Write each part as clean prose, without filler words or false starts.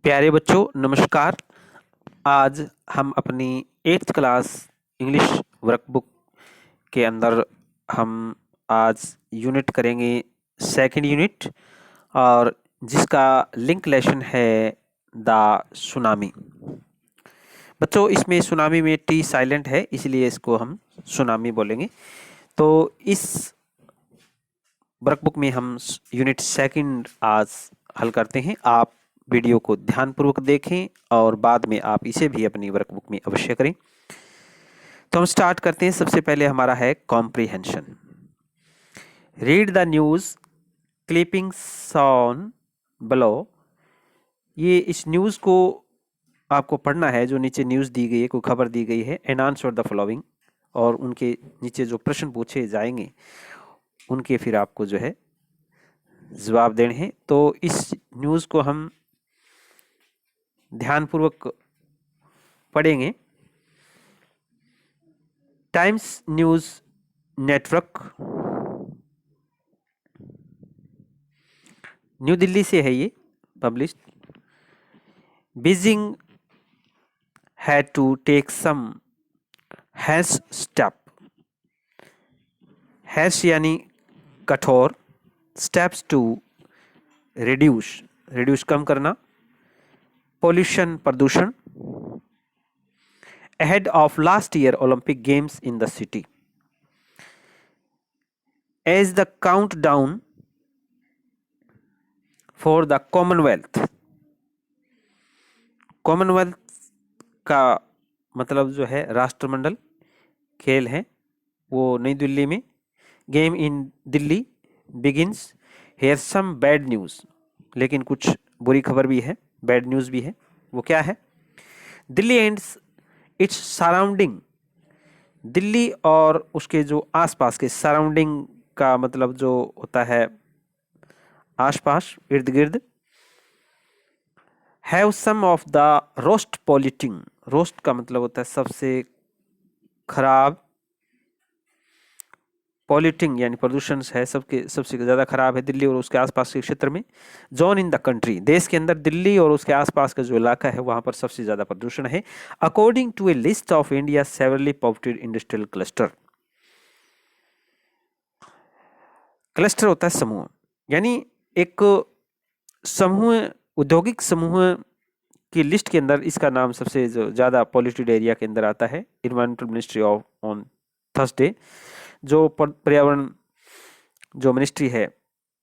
प्यारे बच्चों नमस्कार। आज हम अपनी 8th क्लास इंग्लिश वर्कबुक के अंदर हम आज यूनिट करेंगे सेकंड यूनिट और जिसका लिंक लेसन है द सुनामी। बच्चों इसमें सुनामी में टी साइलेंट है इसलिए इसको हम सुनामी बोलेंगे। तो इस वर्कबुक में हम यूनिट सेकंड आज हल करते हैं। आप वीडियो को ध्यानपूर्वक देखें और बाद में आप इसे भी अपनी वर्कबुक में अवश्य करें। तो हम स्टार्ट करते हैं। सबसे पहले हमारा है comprehension. Read the news clippings on below. ये इस न्यूज को आपको पढ़ना है। जो नीचे न्यूज दी गई है, कोई खबर दी गई है, एंड आंसर द फॉलोइंग, और उनके नीचे जो प्रश्न पूछे जाएंगे उनके फिर आपको जो है जवाब देने हैं। तो इस न्यूज को हम ध्यानपूर्वक पढ़ेंगे। Times News Network New Delhi से है ये publish. Beijing had to take some harsh step. Harsh यानी कठोर, स्टेप्स टू रिड्यूस कम करना, पोल्यूशन प्रदूषण, ahead of last year Olympic Games in the city. As the countdown for the Commonwealth का मतलब जो है राष्ट्रमंडल खेल है वो नई दिल्ली में। Game in Delhi begins. Here some bad news, लेकिन कुछ बुरी खबर भी है, बैड न्यूज़ भी है। वो क्या है? Delhi ends its surrounding. Delhi और उसके जो आसपास के सराउंडिंग का मतलब जो होता है आसपास, इर्द गिर्द। Have some of the most polluting. Most का मतलब होता है सबसे खराब, पॉल्यूटिंग यानी प्रदूषण है सबसे ज़्यादा खराब है दिल्ली और उसके आसपास के क्षेत्र में। जोन इन द कंट्री, देश के अंदर दिल्ली और उसके आसपास का जो इलाका है वहां पर सबसे ज़्यादा प्रदूषण है। According to a list of India severely populated industrial cluster. Cluster होता है समूह, यानी एक समूह, औद्योगिक समूह की लिस्ट के अंदर इसका नाम सबसे ज़्यादा पॉल्यूटेड एरिया के अंदर आता है। Environmental ministry of on Thursday, जो पर्यावरण जो मिनिस्ट्री है,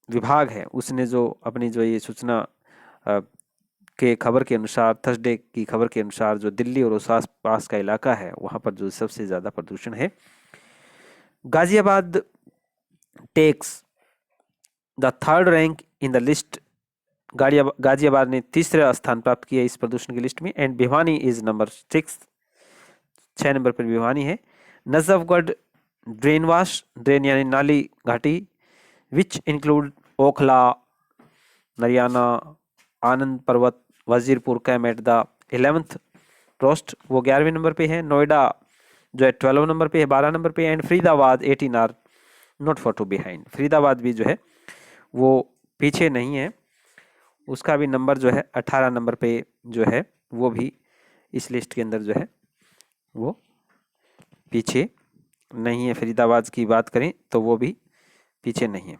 विभाग है, उसने जो अपनी जो ये सूचना के खबर के अनुसार, थर्सडे की खबर के अनुसार, जो दिल्ली और उस आस पास का इलाका है वहाँ पर जो सबसे ज़्यादा प्रदूषण है। Ghaziabad takes the third rank in the list. Ghaziabad ने तीसरा स्थान प्राप्त किया इस प्रदूषण की लिस्ट में। And Bhiwani is number 6 number पर भिवानी है। नजफगढ़ ड्रेन वाश, ड्रेन यानी नाली घाटी, which include Okhla, Naraina, Anand Parbat, Wazirpur came at the 11th most, वो 11वें नंबर पे है। नोएडा जो है 12 नंबर पे है, 12 नंबर पे। And Faridabad 18 are not far too behind. Faridabad भी जो है वो पीछे नहीं है, उसका भी नंबर जो है 18 नंबर पे जो है वो भी इस लिस्ट के अंदर जो है वो पीछे नहीं है। फरीदाबाद की बात करें तो वो भी पीछे नहीं है।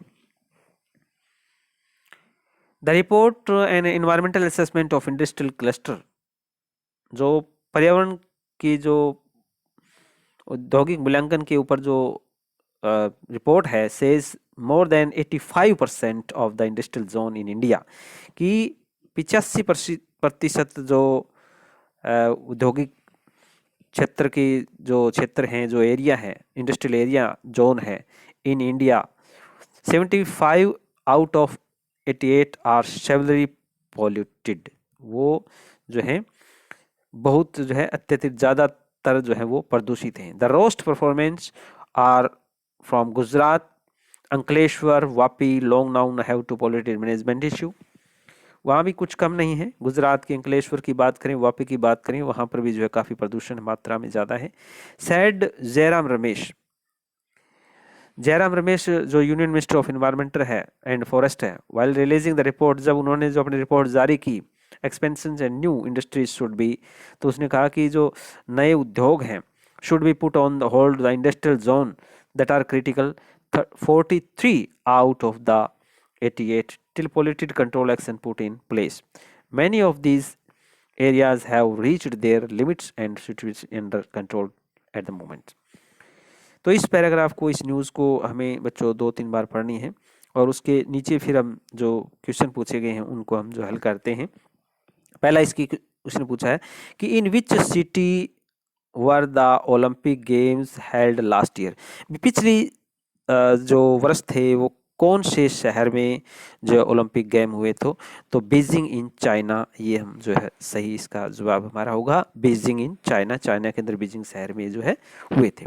The report and environmental assessment of industrial cluster, जो पर्यावरण की जो औद्योगिक मूल्यांकन के ऊपर जो रिपोर्ट है, says more than 85% of the industrial zone in India, कि 85% जो औद्योगिक क्षेत्र की जो क्षेत्र हैं, जो एरिया है, इंडस्ट्रियल एरिया जोन है in India, 75 out of 88 are severely polluted. वो जो है बहुत जो है अत्यधिक ज़्यादातर जो है वो प्रदूषित हैं। The roast performance are from Gujarat, Ankleshwar, Vapi, लॉन्गनाउन have to polluted management issue. वहाँ भी कुछ कम नहीं है। गुजरात के अंकलेश्वर की बात करें, वापी की बात करें, वहाँ पर भी जो है काफ़ी प्रदूषण मात्रा में ज़्यादा है। सैड जयराम रमेश जो यूनियन मिनिस्टर ऑफ इन्वायरमेंट है एंड फॉरेस्ट है, वाइल रिलीजिंग द रिपोर्ट, जब उन्होंने जो अपनी रिपोर्ट जारी की expansions and new industries should be, तो उसने कहा कि जो नए उद्योग हैं should be put on the hold the industrial zone that are critical. 43 out of the 88 till polluted control action put in place. Many of these areas have reached their limits and situation under control at the moment. तो इस paragraph को, इस news को हमें बच्चों 2-3 बार पढ़नी है और उसके नीचे फिर हम जो क्वेश्चन पूछे गए हैं उनको हम जो हल करते हैं। पहला इसकी उसने पूछा है कि in which city were the Olympic games held last year. पिछली जो वर्ष थे वो कौन से शहर में जो ओलंपिक गेम हुए तो बीजिंग इन चाइना, ये हम जो है सही इसका जवाब हमारा होगा बीजिंग इन चाइना। चाइना के अंदर बीजिंग शहर में जो है हुए थे।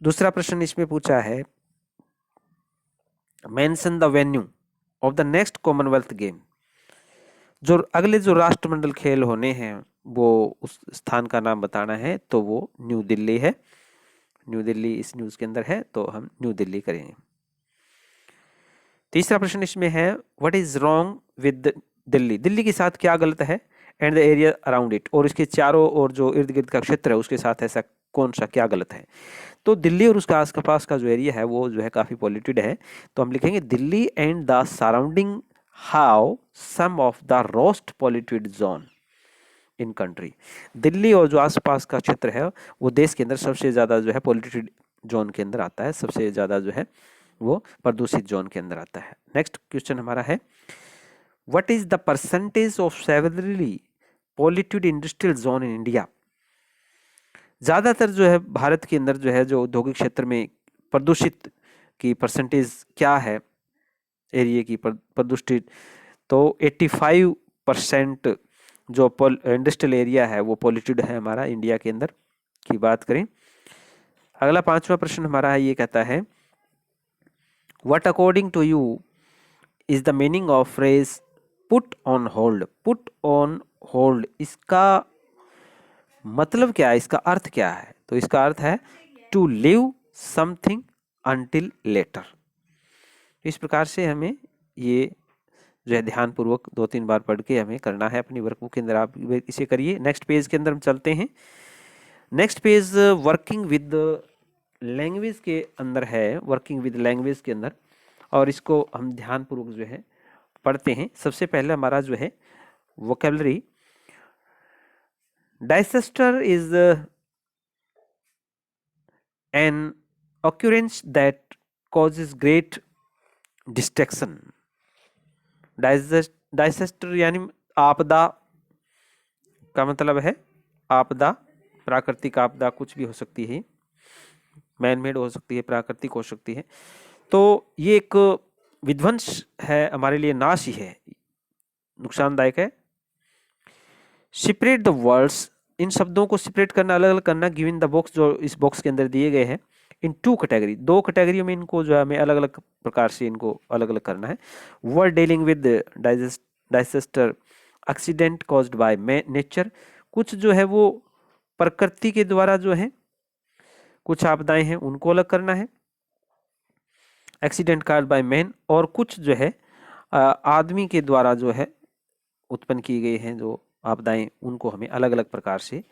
दूसरा प्रश्न इसमें पूछा है mention the venue of the next Commonwealth game. जो अगले जो राष्ट्रमंडल खेल होने हैं वो उस स्थान का नाम बताना है, तो वो न्यू दिल्ली है। न्यू दिल्ली इस न्यूज़ के अंदर है तो हम न्यू दिल्ली करेंगे। तीसरा प्रश्न इसमें है what is wrong with Delhi. Delhi के साथ क्या गलत है and the area around it, और इसके चारों ओर जो इर्द गिर्द का क्षेत्र है उसके साथ ऐसा कौन सा क्या गलत है। तो दिल्ली और उसका आसपास का जो एरिया है वो जो है काफ़ी पॉल्यूटेड है, तो हम लिखेंगे Delhi and the surrounding how some of the most polluted zone in country. Delhi और जो आसपास का क्षेत्र है वो देश के अंदर सबसे ज़्यादा जो है पॉल्यूटेड जोन के अंदर आता है, सबसे ज़्यादा जो है वो प्रदूषित जोन के अंदर आता है। नेक्स्ट क्वेश्चन हमारा है what is the percentage of severally polluted industrial zone in India. ज़्यादातर जो है भारत के अंदर जो है जो औद्योगिक क्षेत्र में प्रदूषित की परसेंटेज क्या है एरिया की प्रदूषित, तो 85% जो इंडस्ट्रियल एरिया है वो पॉल्यूटेड है हमारा इंडिया के अंदर की बात करें। अगला 5वां प्रश्न हमारा है, ये कहता है what according to you is the meaning of phrase put on hold. Put on hold इसका मतलब क्या है, इसका अर्थ क्या है, तो इसका अर्थ है to leave something until later. इस प्रकार से हमें ये जो है ध्यानपूर्वक 2-3 बार पढ़ के हमें करना है अपनी वर्कबुक के अंदर। आप इसे करिए। नेक्स्ट पेज के अंदर हम चलते हैं। Next page working with language के अंदर है, वर्किंग विद लैंग्वेज के अंदर, और इसको हम ध्यानपूर्वक जो है पढ़ते हैं। सबसे पहले हमारा जो है vocabulary, disaster is an occurrence that causes great distraction. Disaster यानी आपदा का मतलब है आपदा, प्राकृतिक आपदा कुछ भी हो सकती है, मैन मेड हो सकती है, प्राकृतिक हो सकती है। तो ये एक विध्वंस है हमारे लिए, नाश ही है, नुकसानदायक है। सेपरेट द वर्ड्स, इन शब्दों को सेपरेट करना, अलग अलग करना। गिवन द बॉक्स, जो इस बॉक्स के अंदर दिए गए हैं, इन 2 कैटेगरी, 2 कैटेगरियों में इनको जो है हमें अलग अलग प्रकार से इनको अलग अलग करना है। Word dealing with disaster accident caused by nature, कुछ जो है वो प्रकृति के द्वारा जो है कुछ आपदाएं हैं उनको अलग करना है, एक्सीडेंट कॉज्ड बाय मैन, और कुछ जो है आदमी के द्वारा जो है उत्पन्न की गई हैं जो आपदाएं, उनको हमें अलग अलग प्रकार से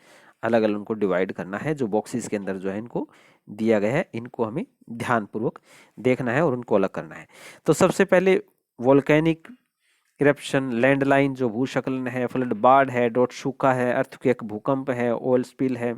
अलग अलग उनको डिवाइड करना है। जो बॉक्सेस के अंदर जो है इनको दिया गया है, इनको हमें ध्यानपूर्वक देखना है और उनको अलग करना है। तो सबसे पहले वोल्केनिक इरप्शन, लैंडलाइन जो भूस्खलन है, फ्लड बाढ़ है, डॉट सूखा है, अर्थक्वेक भूकंप है, ऑयल स्पिल है,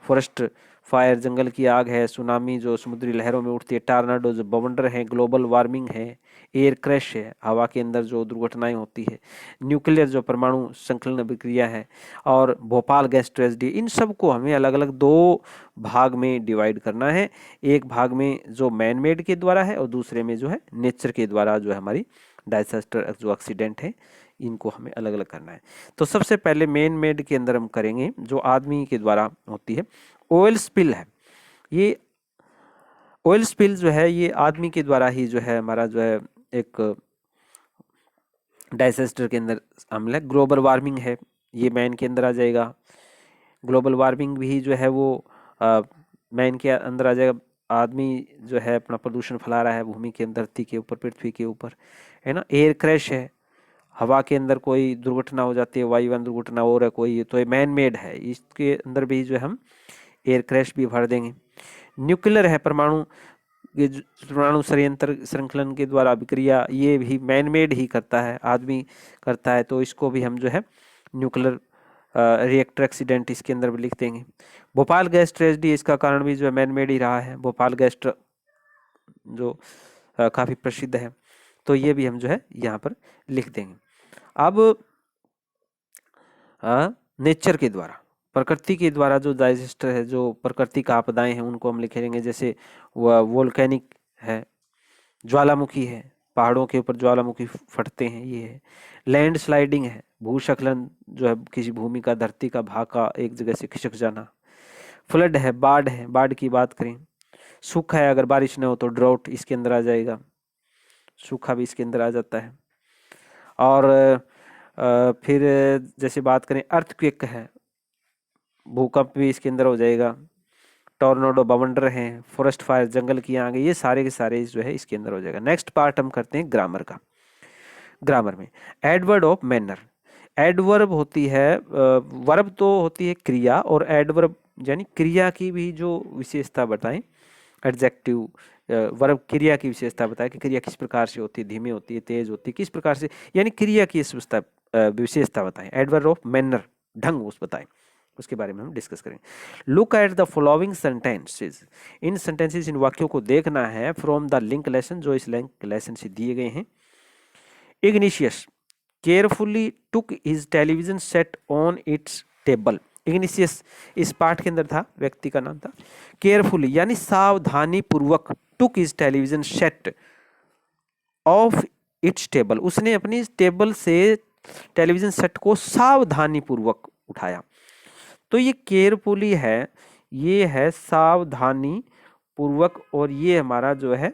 फॉरेस्ट फायर जंगल की आग है, सुनामी जो समुद्री लहरों में उठती है, टार्नाडो जो बवंडर है, ग्लोबल वार्मिंग है, एयर क्रैश है, हवा के अंदर जो दुर्घटनाएं होती है, न्यूक्लियर जो परमाणु संकलन अभिक्रिया है, और भोपाल गैस ट्रेजेडी। इन सब को हमें अलग अलग 2 भाग में डिवाइड करना है। एक भाग में जो मैन मेड के द्वारा है और दूसरे में जो है नेचर के द्वारा जो है हमारी डाइसेस्टर जो एक्सीडेंट है, इनको हमें अलग अलग करना है। तो सबसे पहले मेन मेड के अंदर हम करेंगे जो आदमी के द्वारा होती है। ऑयल स्पिल है, ये ऑयल स्पिल जो है ये आदमी के द्वारा ही जो है हमारा जो है एक डाइसेस्टर के अंदर शामिल है। ग्लोबल वार्मिंग है, ये मैन के अंदर आ जाएगा। ग्लोबल वार्मिंग भी जो है वो मैन के अंदर आ जाएगा। आदमी जो है अपना प्रदूषण फैला रहा है भूमि के अंदर, धरती के ऊपर, पृथ्वी के ऊपर, है ना। एयर क्रैश है, हवा के अंदर कोई दुर्घटना हो जाती है, वायुयान दुर्घटना हो रहा है कोई, तो ये मैन मेड है, इसके अंदर भी जो है हम एयर क्रैश भी भर देंगे। न्यूक्लियर है, परमाणु परमाणु संयंत्र श्रृंखलन के द्वारा अभिक्रिया, ये भी मैन मेड ही करता है, आदमी करता है, तो इसको भी हम जो है न्यूक्लियर रिएक्टर एक्सीडेंट इसके अंदर भी लिख देंगे। भोपाल गैस ट्रेजेडी, इसका कारण भी जो है मैन मेड ही रहा है, भोपाल गैस जो काफी प्रसिद्ध है, तो ये भी हम जो है यहाँ पर लिख देंगे। अब नेचर के द्वारा, प्रकृति के द्वारा जो डिजास्टर है, जो प्राकृतिक आपदाएं हैं, उनको हम लिखेंगे। जैसे वोल्केनिक है, ज्वालामुखी है, पहाड़ों के ऊपर ज्वालामुखी फटते हैं, ये है। लैंड स्लाइडिंग है, भूस्खलन जो है किसी भूमि का, धरती का भाग का एक जगह से खिसक जाना। फ्लड है, बाढ़ है, बाढ़ की बात करें। सूखा है, अगर बारिश न हो तो ड्राउट इसके अंदर आ जाएगा, सूखा भी इसके अंदर आ जाता है। और फिर जैसे बात करें अर्थक्वेक है, भूकंप भी इसके अंदर हो जाएगा। टॉर्नेडो, बवंडर हैं, फॉरेस्ट फायर, जंगल की आग, ये सारे के सारे जो है इसके अंदर हो जाएगा। नेक्स्ट पार्ट हम करते हैं ग्रामर का। ग्रामर में एडवर्ड ऑफ मैनर, एडवर्ब होती है, वर्ब तो होती है क्रिया, और एडवर्ब यानी क्रिया की भी जो विशेषता बताएं, एडजेक्टिव वर्ब क्रिया की विशेषता बताए कि क्रिया किस प्रकार से होती है, धीमी होती है, तेज होती है, किस प्रकार से, यानी क्रिया की विशेषता बताएं। एडवर्ब ऑफ मैनर, ढंग उस बताएं, उसके बारे में हम डिस्कस करेंगे। Look at the following sentences, in sentences, इन वाक्यों को देखना है फ्रॉम द लिंक लेसन, जो इस लिंक लेसन से दिए गए हैं। Igneous carefully took his television set on it's table. Igneous इस पाठ के अंदर था, व्यक्ति का नाम था। केयरफुली यानी सावधानी पूर्वक, took his television set of its table, उसने अपनी टेबल से टेलीविजन सेट को सावधानी पूर्वक उठाया। तो ये केयरफुली है, ये है सावधानी पूर्वक, और ये हमारा जो है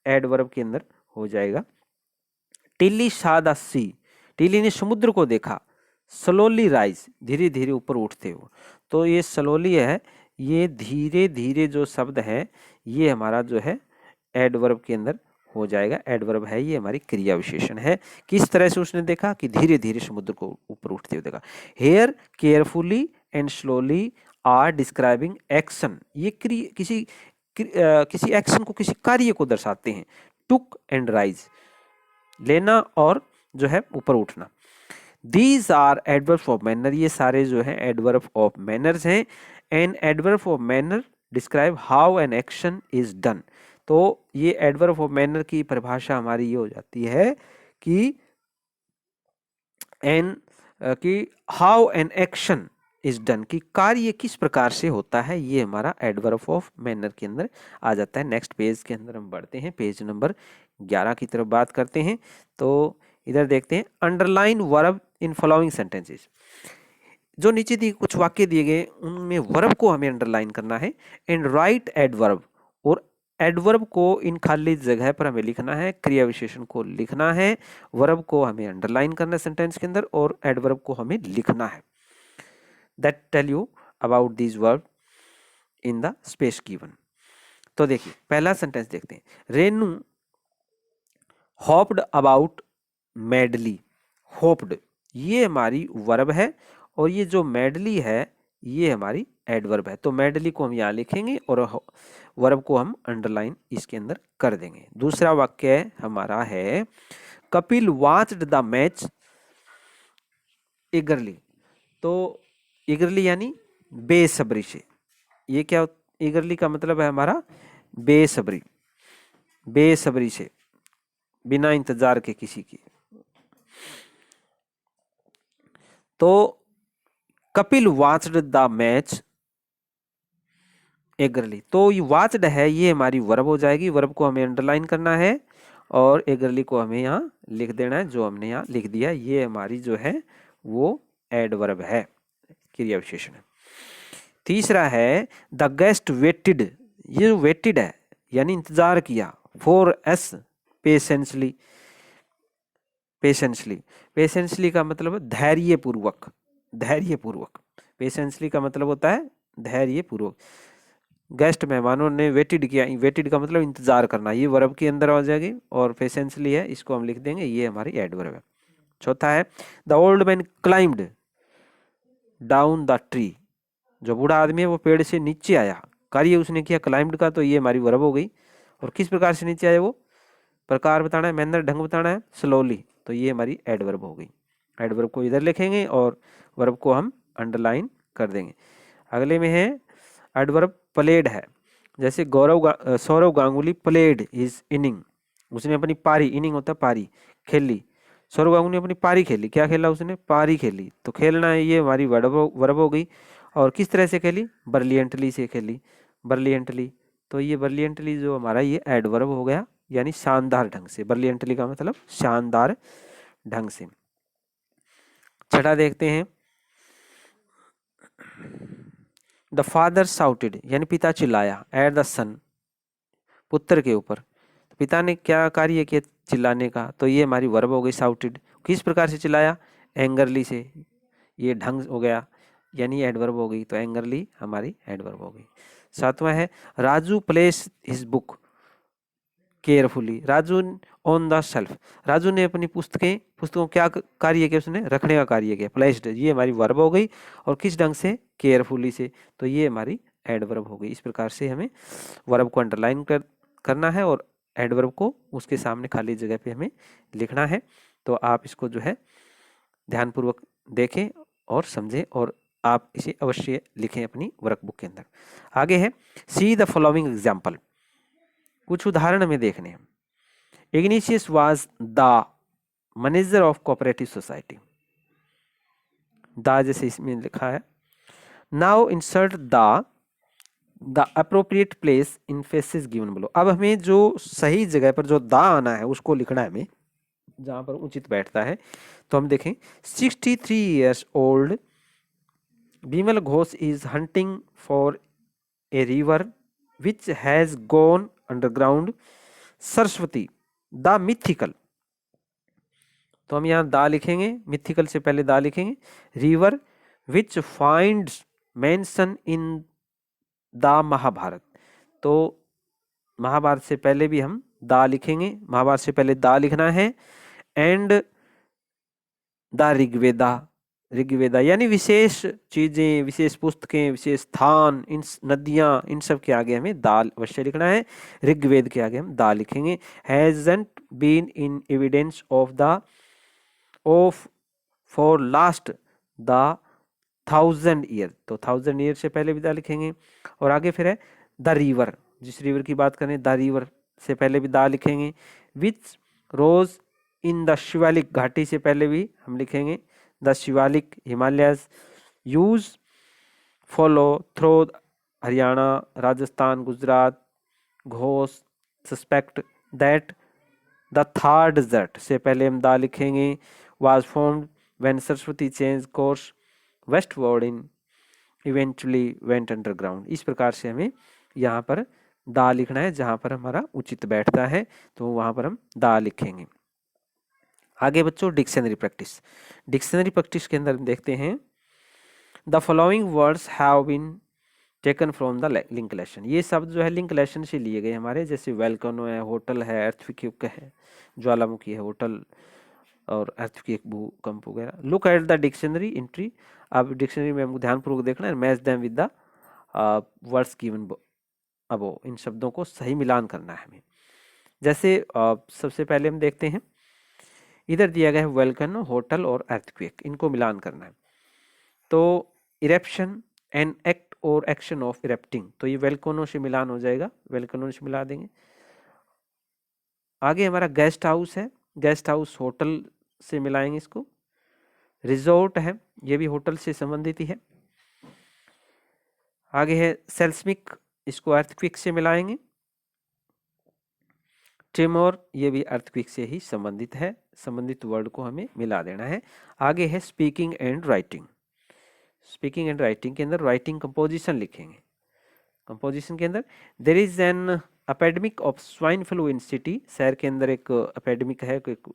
एडवर्ब के अंदर हो जाएगा। टिल्ली saw the sea, टिल्ली ने समुद्र को देखा। स्लोली राइज, धीरे धीरे ऊपर उठते हो, तो ये स्लोली है, ये धीरे धीरे जो शब्द है, ये हमारा जो है एडवर्ब के अंदर हो जाएगा। एडवर्ब है, ये हमारी क्रिया विशेषण है। किस तरह से उसने देखा कि धीरे धीरे समुद्र को ऊपर उठते हुए देखा। Here carefully and slowly are describing action, ये किसी एक्शन को, किसी कार्य को दर्शाते हैं। टुक एंड राइज, लेना और जो है ऊपर उठना। These are adverbs of manner, ये सारे जो हैं adverb of manners हैं। An adverb of manner describe how an action is done, तो ये adverb of manner की परिभाषा हमारी ये हो जाती है कि how an action is done, कि कार्य किस प्रकार से होता है, ये हमारा adverb of manner के अंदर आ जाता है। नेक्स्ट पेज के अंदर हम बढ़ते हैं, पेज नंबर 11 की तरफ बात करते हैं। तो इधर देखते हैं, underline verb in following sentences, जो नीचे दिए कुछ वाक्य दिए गए उनमें वर्ब को हमें अंडरलाइन करना है। एंड राइट एडवर्ब, और एडवर्ब को इन खाली जगह पर हमें लिखना है, क्रिया विशेषण को लिखना है, वर्ब को हमें अंडरलाइन करना है सेंटेंस के अंदर, और एडवर्ब को हमें लिखना है। That tell you about this verb in the space given. तो देखिए पहला सेंटेंस देखते हैं, Renu hopped about madly. Hopped ये हमारी वर्ब है, और ये जो मैडली है ये हमारी एडवर्ब है। तो मैडली को हम यहाँ लिखेंगे और वर्ब को हम अंडरलाइन इसके अंदर कर देंगे। दूसरा वाक्य हमारा है, कपिल वॉच्ड द मैच ईगरली। तो ईगरली यानी बेसब्री से, ये क्या, ईगरली का मतलब है हमारा बेसब्री, बेसब्री से, बिना इंतजार के किसी की। तो Kapil watched the match eagerly, तो ये वॉच्ड है, ये हमारी वर्ब हो जाएगी, वर्ब को हमें अंडरलाइन करना है और एगरली को हमें यहाँ लिख देना है, जो हमने यहाँ लिख दिया। ये हमारी जो है वो एडवर्ब है, क्रिया विशेषण है। तीसरा है, द गेस्ट वेटेड, ये वेटेड है यानी इंतजार किया, for S patiently. Patiently, patiently का मतलब धैर्य पूर्वक, धैर्य पूर्वक। पेशेंसली का मतलब होता है धैर्य पूर्वक। गेस्ट मेहमानों ने वेटेड किया, वेटेड का मतलब इंतजार करना, ये वर्ब के अंदर आ जाएगी, और पेशेंसली है, इसको हम लिख देंगे, ये हमारी एडवर्ब है। चौथा है the old man climbed down the tree, जो बूढ़ा आदमी है वो पेड़ से नीचे आया, कार्य उसने किया क्लाइम्ड का, तो ये हमारी वर्ब हो गई। और किस प्रकार से नीचे आया, वो प्रकार बताना है, मैनर ढंग बताना है, स्लोली, तो ये हमारी एडवर्ब हो गई। एडवर्ब को इधर लिखेंगे और वर्ब को हम अंडरलाइन कर देंगे। अगले में है एडवर्ब प्लेड है, जैसे Sourav Ganguly played his inning, उसने अपनी पारी, इनिंग होता है पारी, खेली। सौरव गांगुली ने अपनी पारी खेली, क्या खेला उसने, पारी खेली, तो खेलना है ये हमारी वर्ब हो गई। और किस तरह से खेली, ब्रिलियंटली से खेली, ब्रिलियंटली, तो ये ब्रिलियंटली जो हमारा ये एडवर्ब हो गया, यानी शानदार ढंग से। ब्रिलियंटली का मतलब शानदार ढंग से। छठा देखते हैं, द फादर साउटेड, यानी पिता चिल्लाया, एट द सन, पुत्र के ऊपर। पिता ने क्या कार्य किया चिल्लाने का, तो ये हमारी वर्ब हो गई साउटेड। किस प्रकार से चिल्लाया, एंगरली से, ये ढंग हो गया, यानी एडवर्ब हो गई, तो एंगरली हमारी एडवर्ब हो गई। सातवां है Raju place his book carefully, Raju on the shelf, Raju ने अपनी पुस्तकों क्या कार्य किया, उसने रखने का कार्य किया, प्लेस्ड, ये हमारी वर्ब हो गई। और किस ढंग से, केयरफुली से, तो ये हमारी एडवर्ब हो गई। इस प्रकार से हमें वर्ब को अंडरलाइन करना है और एडवर्ब को उसके सामने खाली जगह पे हमें लिखना है। तो आप इसको जो है ध्यानपूर्वक देखें और समझें और आप इसे अवश्य लिखें अपनी वर्कबुक के अंदर। आगे है सी द फॉलोइंग एग्जाम्पल, कुछ उदाहरण हमें देखने हैं। Igneous was the manager of cooperative society, the जैसे इसमें लिखा है। Now insert the appropriate place in faces given below, अब हमें जो सही जगह पर जो द आना है उसको लिखना है हमें, जहां पर उचित बैठता है। तो हम देखें 63 years old Bimal Ghosh is hunting for a river which has gone underground. Saraswati the mythical, तो हम यहाँ दा लिखेंगे, मिथिकल से पहले दा लिखेंगे। River which finds mention in the Mahabharata, तो महाभारत से पहले भी हम दा लिखेंगे, महाभारत से पहले दा लिखना है। एंड द ऋग्वेदा, ऋग्वेदा यानी विशेष चीजें, विशेष पुस्तकें, विशेष स्थान, इन नदियां, इन सब के आगे हमें दाल अवश्य लिखना है। ऋग्वेद के आगे हम दाल लिखेंगे। Hasn't been in evidence of for last the 1000 year, तो 1000 ईयर से पहले भी दा लिखेंगे। और आगे फिर है द रिवर, जिस रिवर की बात करें द रिवर से पहले भी दा लिखेंगे। विच रोज इन द शिवालिक, घाटी से पहले भी हम लिखेंगे the Shivalik Himalayas. Use follow through Haryana, Rajasthan, Gujarat. Ghosh suspect that the third जट से पहले हम दा लिखेंगे। Was formed when Saraswati change course westward in eventually went underground. इस प्रकार से हमें यहाँ पर दा लिखना है, जहाँ पर हमारा उचित बैठता है तो वहाँ पर हम दा लिखेंगे। आगे बच्चों डिक्शनरी प्रैक्टिस, डिक्शनरी प्रैक्टिस के अंदर देखते हैं the following words have been taken from the link lesson, ये शब्द जो है लिंक लेसन से लिए गए हमारे, जैसे वेलकनो है, होटल है, अर्थक्वेक है, ज्वालामुखी है, होटल और अर्थक्वेक, भूकंप वगैरह। Look at the dictionary entry, अब डिक्शनरी में हमको ध्यानपूर्वक देखना है। Match them with the words given above, इन शब्दों को सही मिलान करना है हमें। जैसे सबसे पहले हम देखते हैं, इधर दिया गया है वेलकनो, होटल और अर्थक्वेक, इनको मिलान करना है। तो इरेप्शन एन एक्ट और एक्शन ऑफ इरेप्टिंग, तो ये वेलकनो से मिलान हो जाएगा, वेलकनो से मिला देंगे। आगे हमारा गेस्ट हाउस है, गेस्ट हाउस होटल से मिलाएंगे इसको। रिजोर्ट है, ये भी होटल से संबंधित ही है। आगे है सेल्समिक, इसको अर्थक्वेक से मिलाएंगे। ट्रेमोर, ये भी अर्थक्वेक से ही संबंधित है, संबंधित वर्ड को हमें मिला देना है। आगे है speaking and writing, speaking and writing के अंदर राइटिंग कंपोजिशन लिखेंगे। कंपोजिशन के अंदर there is an epidemic of swine flu in city, शहर के अंदर एक एपिडेमिक है, एक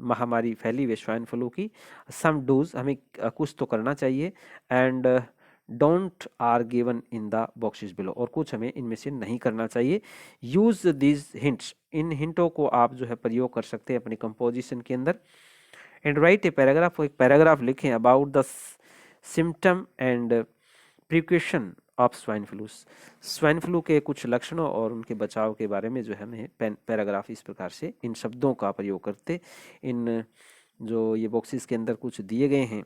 महामारी फैली हुई स्वाइन फ्लू की। सम डूज, हमें कुछ तो करना चाहिए। And don't are given in the boxes below, और कुछ हमें इनमें से नहीं करना चाहिए। यूज दीज हिंट्स, इन हिंटों को आप जो है प्रयोग कर सकते हैं अपनी कंपोजिशन के अंदर। एंड राइट ए पैराग्राफ, एक पैराग्राफ लिखें about the symptom and precaution of swine flu, swine flu के कुछ लक्षणों और उनके बचाव के बारे में जो है हमें पैराग्राफ इस प्रकार से इन शब्दों का प्रयोग करते, इन जो ये बॉक्सेस के अंदर कुछ दिए गए हैं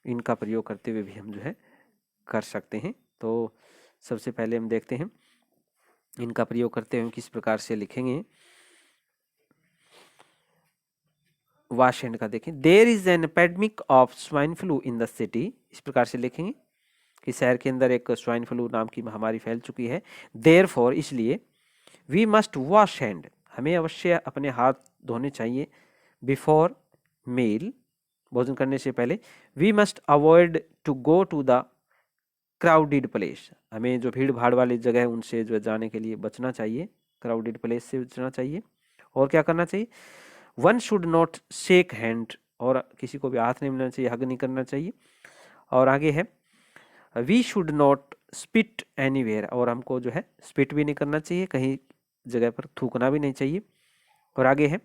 इनका प्रयोग करते हुए भी हम जो है कर सकते हैं। तो सबसे पहले हम देखते हैं इनका प्रयोग करते हुए किस प्रकार से लिखेंगे। वाश हैंड का देखें, there is an epidemic of swine flu in the city, इस प्रकार से लिखेंगे कि शहर के अंदर एक स्वाइन फ्लू नाम की महामारी फैल चुकी है। देयरफॉर, इसलिए, वी मस्ट वॉश हैंड, हमें अवश्य अपने हाथ धोने चाहिए। बिफोर मील, भोजन करने से पहले। We must avoid to go to the crowded place, हमें जो भीड़ भाड़ वाली जगह है उनसे जो जाने के लिए बचना चाहिए, क्राउडेड प्लेस से बचना चाहिए। और क्या करना चाहिए, one should not shake hand, और किसी को भी हाथ नहीं मिलाना चाहिए, हग नहीं करना चाहिए। और आगे है we should not spit anywhere, और हमको जो है स्पिट भी नहीं करना चाहिए, कहीं जगह पर थूकना भी नहीं चाहिए। और आगे है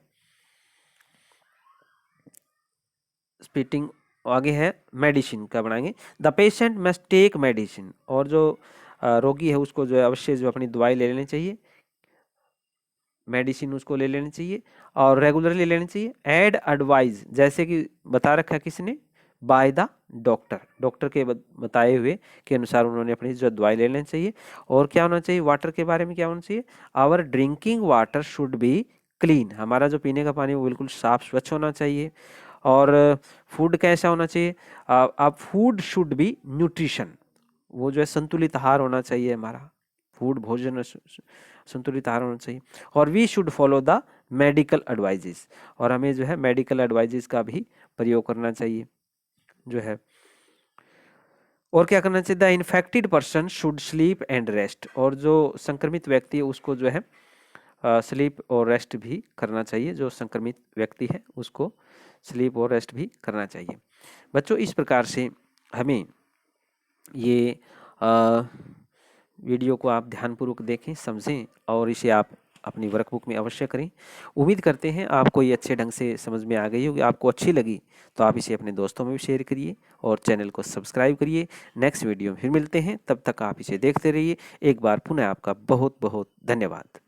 स्पिटिंग, आगे है मेडिसिन का बनाएंगे, the patient must take medicine, और जो रोगी है उसको जो है अवश्य जो अपनी दवाई ले लेनी चाहिए, मेडिसिन उसको ले लेनी चाहिए और रेगुलरली लेनी चाहिए। एड एडवाइज, जैसे कि बता रखा है किसने, बाय द डॉक्टर, डॉक्टर के बताए हुए के अनुसार उन्होंने अपनी जो दवाई ले लेनी चाहिए। और क्या होना चाहिए, वाटर के बारे में क्या होना चाहिए, our drinking water should be clean, हमारा जो पीने का पानी वो बिल्कुल साफ स्वच्छ होना चाहिए। और फूड कैसा होना चाहिए, अब फूड शुड बी न्यूट्रिशन, वो जो है संतुलित आहार होना चाहिए हमारा, फूड भोजन संतुलित आहार होना चाहिए। और we should follow the medical advises, और हमें जो है मेडिकल एडवाइजेस का भी प्रयोग करना चाहिए जो है। और क्या करना चाहिए, the infected person should sleep and rest, और जो संक्रमित व्यक्ति है उसको जो है स्लीप और रेस्ट भी करना चाहिए, जो संक्रमित व्यक्ति है उसको स्लीप और रेस्ट भी करना चाहिए। बच्चों, इस प्रकार से हमें ये वीडियो को आप ध्यानपूर्वक देखें, समझें और इसे आप अपनी वर्कबुक में अवश्य करें। उम्मीद करते हैं आपको ये अच्छे ढंग से समझ में आ गई होगी, आपको अच्छी लगी तो आप इसे अपने दोस्तों में भी शेयर करिए और चैनल को सब्सक्राइब करिए। नेक्स्ट वीडियो में फिर मिलते हैं, तब तक आप इसे देखते रहिए। एक बार पुनः आपका बहुत बहुत धन्यवाद।